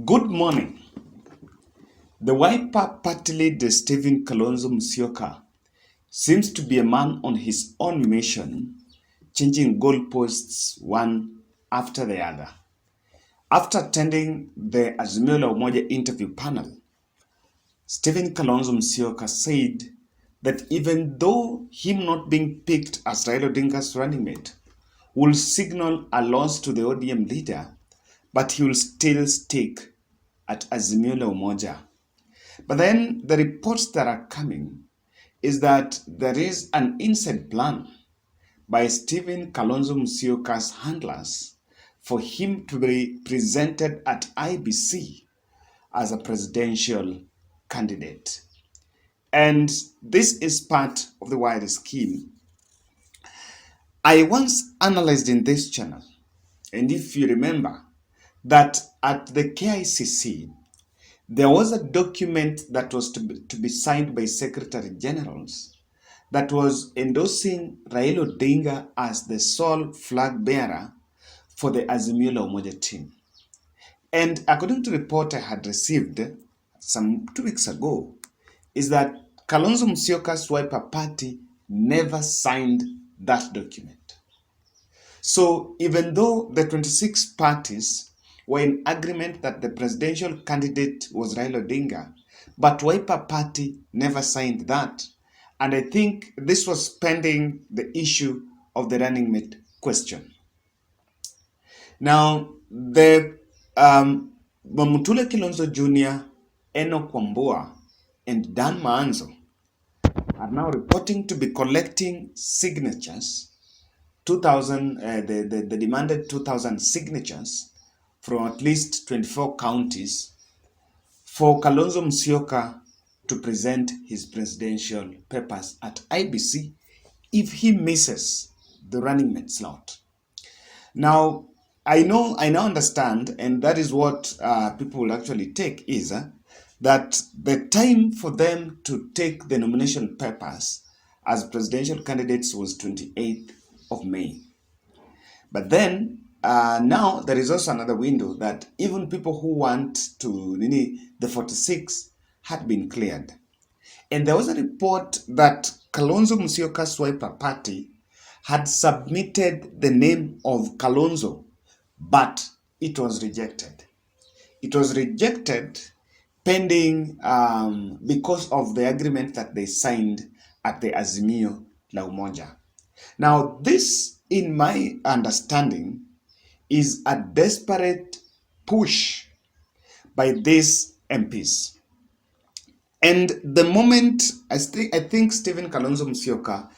Good morning. The Wiper party leader Stephen Kalonzo Musyoka seems to be a man on his own mission, changing goalposts one after the other. After attending the Azimio la Umoja interview panel, Stephen Kalonzo Musyoka said that even though him not being picked as Raila Odinga's running mate will signal a loss to the ODM leader, but he will still stick at Azimio la Umoja. But then the reports that are coming is that there is an inside plan by Stephen Kalonzo Musyoka's handlers for him to be presented at IEBC as a presidential candidate. And this is part of the wider scheme. I once analyzed in this channel, and if you remember, that at the KICC, there was a document that was to be signed by Secretary Generals that was endorsing Raila Odinga as the sole flag bearer for the Azimio la Umoja team. And according to the report I had received some 2 weeks ago, is that Kalonzo Musyoka's Wiper party never signed that document. So even though the 26 parties were in agreement that the presidential candidate was Raila Odinga, but Wiper party never signed that. And I think this was pending the issue of the Runningmate question. Now, the Mamutule Kilonzo Jr., Enoch Wambua, and Dan Maanzo are now reporting to be collecting signatures, 2,000, the demanded 2,000 signatures from at least 24 counties for Kalonzo Musyoka to present his presidential papers at IEBC if he misses the running mate slot. Now, I now understand, and that is what people will actually take, is that the time for them to take the nomination papers as presidential candidates was 28th of May. But then, now there is also another window that even people who want to, the 46 had been cleared. And there was a report that Kalonzo Musyoka's Wiper party had submitted the name of Kalonzo, but it was rejected. It was rejected pending because of the agreement that they signed at the Azimio la Umoja. Now, this, in my understanding, is a desperate push by these MPs. And the moment, I think Stephen Kalonzo Musyoka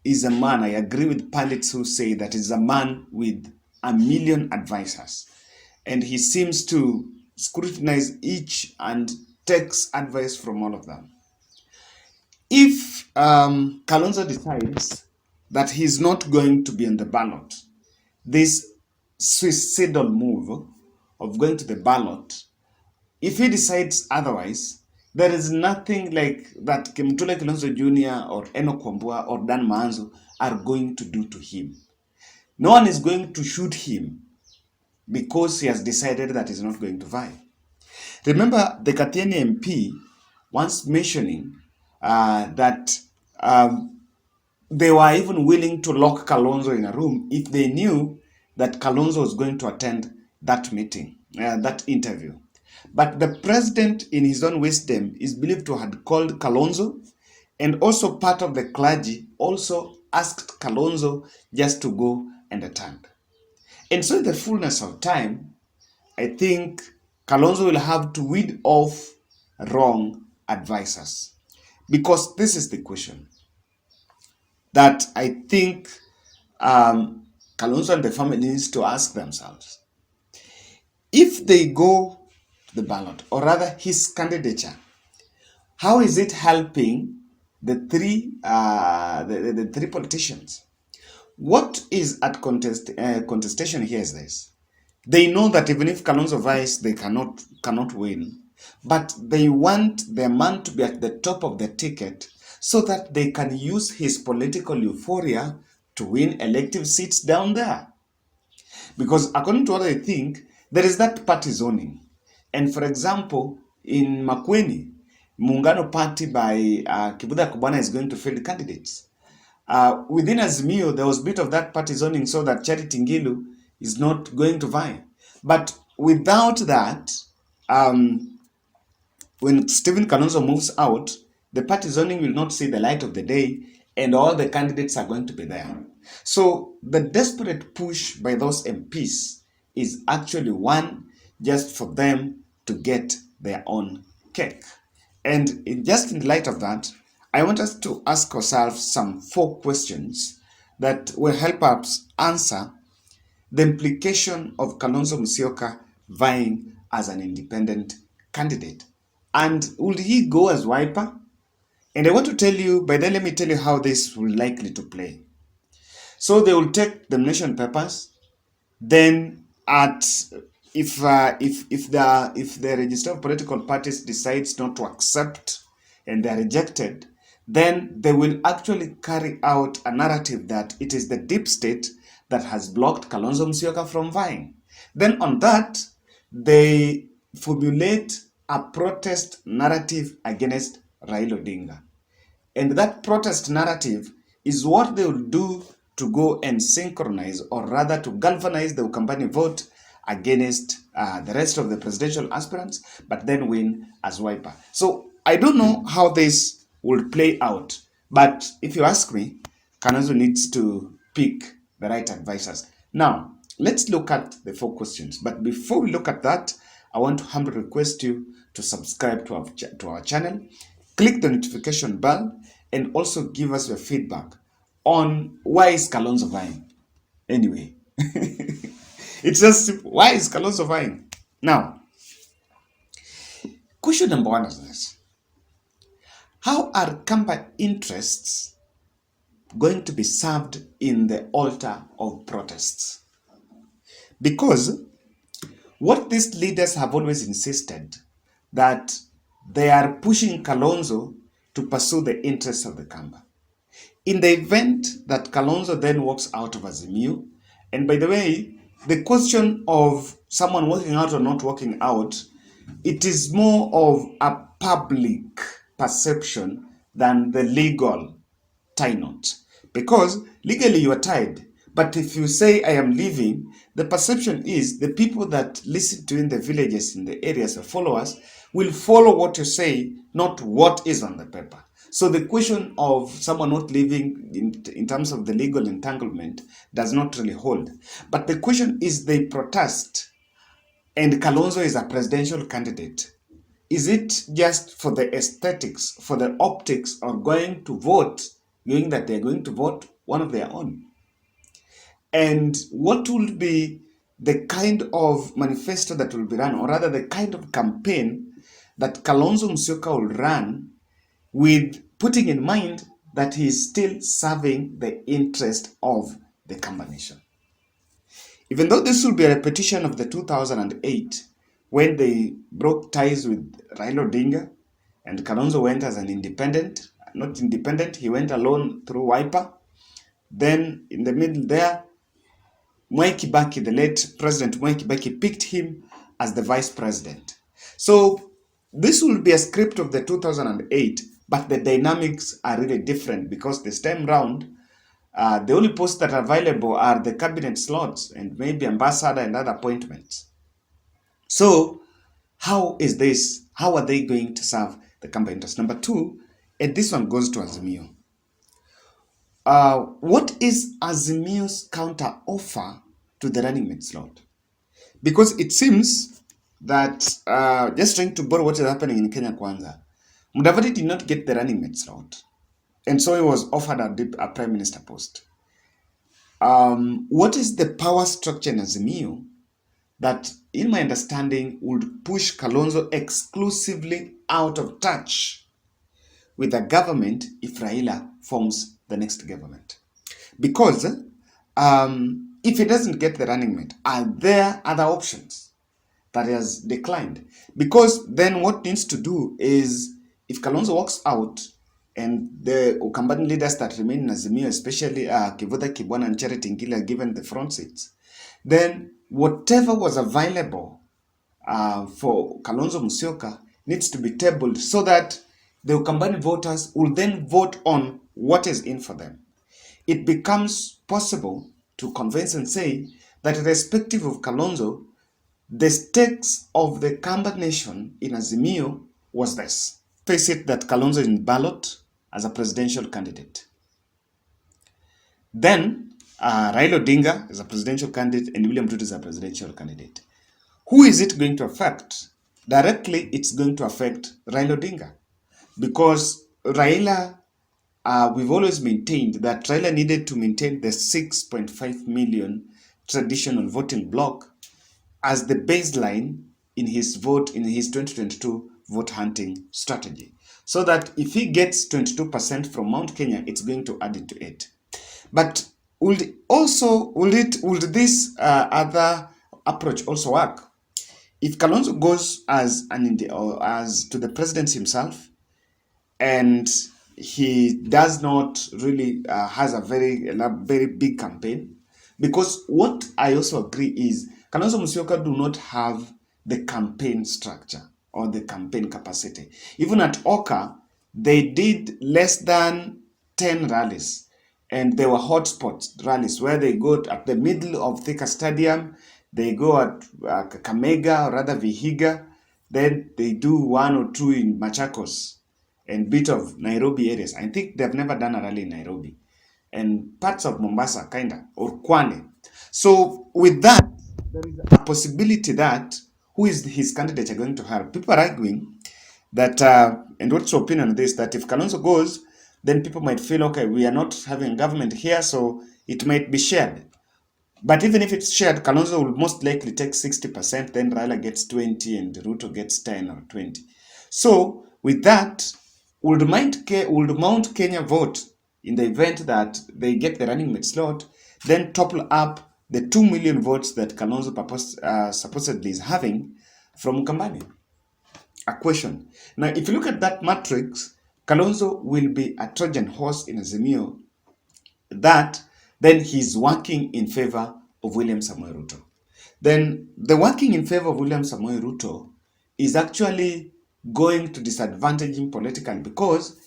is a man, I agree with pundits who say that he's a man with a million advisors. And he seems to scrutinize each and takes advice from all of them. If Kalonzo decides that he's not going to be on the ballot, this suicidal move of going to the ballot, if he decides otherwise, there is nothing like that Mutule Kilonzo Jr. or Enoch Wambua or Dan Maanzo are going to do to him. No one is going to shoot him because he has decided that he's not going to vie. Remember the Katiani MP once mentioning that they were even willing to lock Kalonzo in a room if they knew that Kalonzo was going to attend that meeting, that interview. But the president, in his own wisdom, is believed to have called Kalonzo, and also part of the clergy also asked Kalonzo just to go and attend. And so in the fullness of time, I think Kalonzo will have to weed off wrong advisors. Because this is the question that I think Kalonzo and the family needs to ask themselves. If they go to the ballot, or rather his candidature, how is it helping the three politicians? What is at contestation here is this. They know that even if Kalonzo vies, they cannot win. But they want their man to be at the top of the ticket so that they can use his political euphoria to win elective seats down there. Because according to what I think, there is that party zoning. And for example, in Makueni, Muungano Party by Kivutha Kibwana is going to field candidates. Within Azimio, there was a bit of that party zoning so that Charity Ngilu is not going to vie. But without that, when Stephen Kalonzo moves out, the party zoning will not see the light of the day, and all the candidates are going to be there. So the desperate push by those MPs is actually one just for them to get their own cake. And just in light of that, I want us to ask ourselves some 4 questions that will help us answer the implication of Kalonzo Musyoka vying as an independent candidate. And will he go as Wiper? And I want to tell you, by then let me tell you how this will likely to play. So they will take the nomination papers, then if the register of political parties decides not to accept and they are rejected, then they will actually carry out a narrative that it is the deep state that has blocked Kalonzo Musyoka from vying. Then on that, they formulate a protest narrative against Raila Odinga. And that protest narrative is what they will do to go and synchronize, or rather to galvanize the Ukambani vote against the rest of the presidential aspirants, but then win as Wiper. So I don't know how this will play out, but if you ask me, Kalonzo needs to pick the right advisors. Now, let's look at the 4 questions. But before we look at that, I want to humbly request you to subscribe to our channel, click the notification bell, and also give us your feedback on why is Kalonzo vying. Anyway, it's just simple. Why is Kalonzo vying? Now, question number 1 is this. How are Kamba interests going to be served in the altar of protests? Because what these leaders have always insisted, that they are pushing Kalonzo to pursue the interests of the Kamba. In the event that Kalonzo then walks out of Azimio, and by the way, the question of someone walking out or not walking out, it is more of a public perception than the legal tie knot. Because legally you are tied, but if you say I am leaving, the perception is the people that listen to you in the villages, in the areas, the followers, will follow what you say, not what is on the paper. So the question of someone not leaving in terms of the legal entanglement does not really hold. But the question is, they protest and Kalonzo is a presidential candidate. Is it just for the aesthetics, for the optics, or going to vote, knowing that they're going to vote one of their own? And what will be the kind of manifesto that will be run, or rather the kind of campaign that Kalonzo Musyoka will run, with putting in mind that he is still serving the interest of the Kamba nation? Even though this will be a repetition of the 2008, when they broke ties with Raila Odinga and Kalonzo went as an independent, not independent, he went alone through Wiper. Then in the middle there, Mwai Kibaki, the late President Mwai Kibaki, picked him as the vice president. So this will be a script of the 2008, but the dynamics are really different, because this time round, the only posts that are available are the cabinet slots and maybe ambassador and other appointments. So how is this? How are they going to serve the Kamba interest? Number 2, and this one goes to Azimio. What is Azimio's counter offer to the Runningmate slot? Because it seems that, just trying to borrow what is happening in Kenya Kwanza, Mudavadi did not get the Runningmate slot, and so he was offered a prime minister post. What is the power structure in Azimio that, in my understanding, would push Kalonzo exclusively out of touch with the government if Raila forms the next government? Because if he doesn't get the running mate, are there other options that he has declined? Because then what needs to do is, if Kalonzo walks out and the Ukambani leaders that remain in Azimio, especially Kivutha Kibwana and Charity Ngilu, are given the front seats, then whatever was available for Kalonzo Musyoka needs to be tabled so that the Ukambani voters will then vote on what is in for them. It becomes possible to convince and say that irrespective of Kalonzo, the stakes of the Kamba nation in Azimio was this. Face it that Kalonzo is in ballot as a presidential candidate. Then Raila Odinga is a presidential candidate and William Ruto is a presidential candidate. Who is it going to affect? Directly, it's going to affect Raila Odinga. Because Raila, we've always maintained that Raila needed to maintain the 6.5 million traditional voting bloc as the baseline in his 2022 vote hunting strategy. So that if he gets 22% from Mount Kenya, it's going to add it to it. But would this other approach also work? If Kalonzo goes as to the presidency himself, and he does not really has a very big campaign, because what I also agree is Kalonzo Musyoka do not have the campaign structure or the campaign capacity. Even at Oka, they did less than 10 rallies, and they were hotspot rallies where they go at the middle of Thika Stadium, they go at Kakamega or rather Vihiga, then they do 1 or 2 in Machakos and bit of Nairobi areas. I think they've never done a rally in Nairobi. And parts of Mombasa, kinda, or Kwale. So with that, there is a possibility that who is his candidate are going to have. People are arguing that, and what's your opinion on this, that if Kalonzo goes, then people might feel, okay, we are not having government here, so it might be shared. But even if it's shared, Kalonzo will most likely take 60%, then Raila gets 20, and Ruto gets 10 or 20. So with that, would Mount Kenya vote in the event that they get the running mate slot, then topple up the 2 million votes that Kalonzo supposedly is having from Ukambani? A question. Now, if you look at that matrix, Kalonzo will be a Trojan horse in Azimio that then he's working in favor of William Samoei Ruto. Then the working in favor of William Samoei Ruto is actually going to disadvantage him politically, because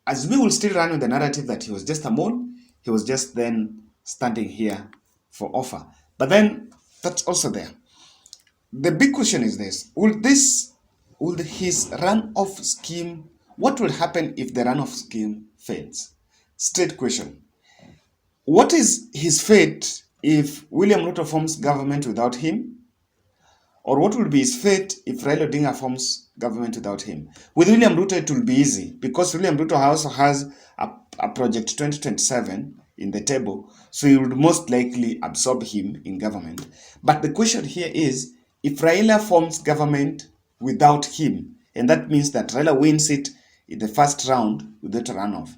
Azimio will still run with the narrative that he was just a mole, he was just then standing here for offer. But then that's also there. The big question is this: will his runoff scheme, what will happen if the runoff scheme fails? Straight question. What is his fate if William Ruto forms government without him? Or what will be his fate if Raila Odinga forms government without him? With William Ruto, it will be easy, because William Ruto also has a project 2027 in the table, so he would most likely absorb him in government. But the question here is, if Raila forms government without him, and that means that Raila wins it in the first round without a runoff,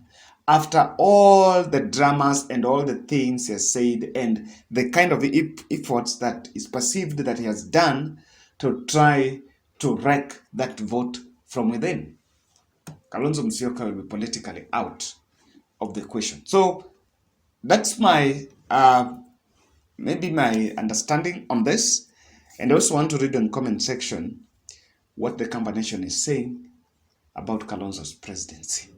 after all the dramas and all the things he has said and the kind of efforts that is perceived that he has done to try to wreck that vote from within, Kalonzo Musyoka will be politically out of the equation. So that's my maybe my understanding on this. And I also want to read in the comment section what the Kamba Nation is saying about Kalonzo's presidency.